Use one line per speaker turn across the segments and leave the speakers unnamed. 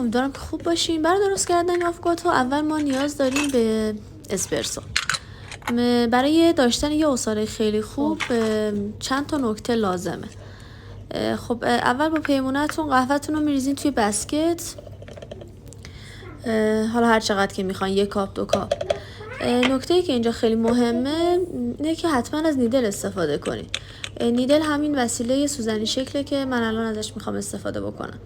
امیدوارم که خوب باشین. برای درست کردن این آفوکادو اول ما نیاز داریم به اسپرسو. برای داشتن یه عصاره خیلی خوب چند تا نکته لازمه. خب اول با پیمونتون قهوه‌تون رو میریزین توی بسکت، حالا هر چقدر که میخواین، 1 کاپ 2 کاپ. نکته‌ای که اینجا خیلی مهمه اینه که حتما از نیدل استفاده کنین. نیدل همین وسیله سوزنی شکله که من الان ازش میخوام استفاده بکنم.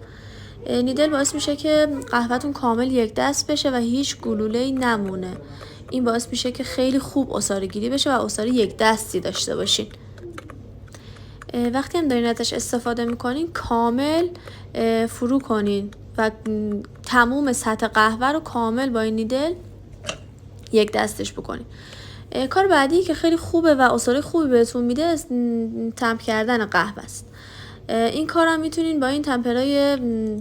نیدل باعث میشه که قهوه‌تون کامل یک دست بشه و هیچ گلوله‌ای نمونه. این باعث میشه که خیلی خوب عصاره گیری بشه و عصاره یک دستی داشته باشین. وقتی هم دارین ازش استفاده میکنین کامل فرو کنین و تموم سطح قهوه رو کامل با این نیدل یک دستش بکنین. کار بعدی که خیلی خوبه و عصاره خوبی بهتون میده تمپ کردن قهوه است. این کارم میتونین با این تمپرای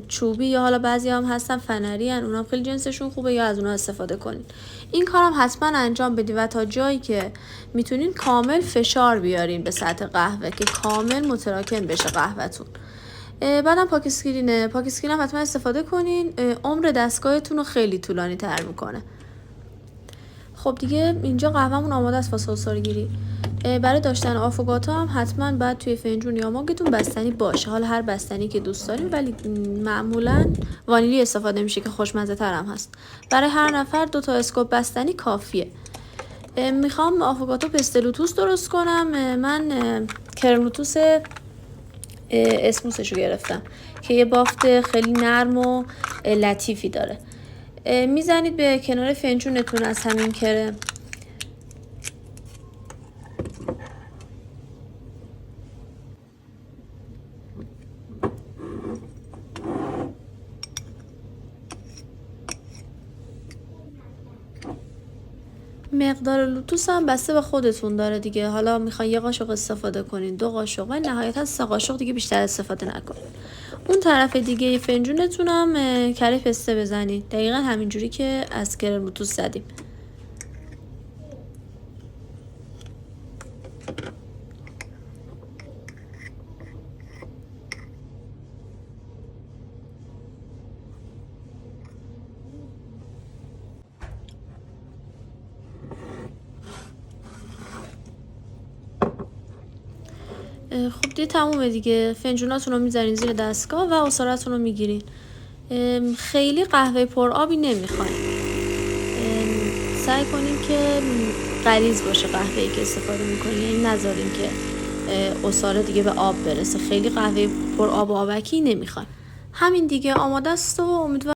چوبی یا حالا بعضی هم هستن فنری ان، اونها خیلی جنسشون خوبه، یا از اونها استفاده کنین. این کارم حتما انجام بدین و تا جایی که میتونین کامل فشار بیارین به سطح قهوه که کامل متراکم بشه قهوه‌تون. بعدم پاک اسکرین هم حتما استفاده کنین، عمر دستگاهتون رو خیلی طولانی تر میکنه. خب دیگه اینجا قهوه‌مون آماده است واسه عصاره گیری. برای داشتن آفوکادو هم حتما باید توی فنجون یا ماگتون بستنی باشه، حالا هر بستنی که دوست دارین، ولی معمولا وانیلی استفاده میشه که خوشمزه تر هم هست. برای هر نفر 2 تا اسکوپ بستنی کافیه. میخوام آفوکادو پستلوتوس درست کنم. من کرملوتوس اسموسشو گرفتم که یه بافت خیلی نرم و لطیفی داره. میزنید به کنار فنجونتون از همین کرم. مقدار لوتوس هم بسته به خودتون داره دیگه، حالا میخواین 1 قاشق استفاده کنین، 2 قاشق، و نهایتا 3 قاشق دیگه بیشتر استفاده نکنین. اون طرف دیگه فنجونتون هم کره پسته بزنید، دقیقا همینجوری که از کرم لوتوس زدیم. خب دیگه تمومه دیگه. فنجوناتون رو میذارین زیر دستگاه و عصارتون رو میگیرین. خیلی قهوه پر آبی نمیخواین. سعی کنین که غلیظ باشه قهوه‌ای که استفاده میکنین، یعنی نذارین که عصاره دیگه به آب برسه. خیلی قهوه پر آب و آبکی نمیخواین. همین دیگه آماده است و امیدوارم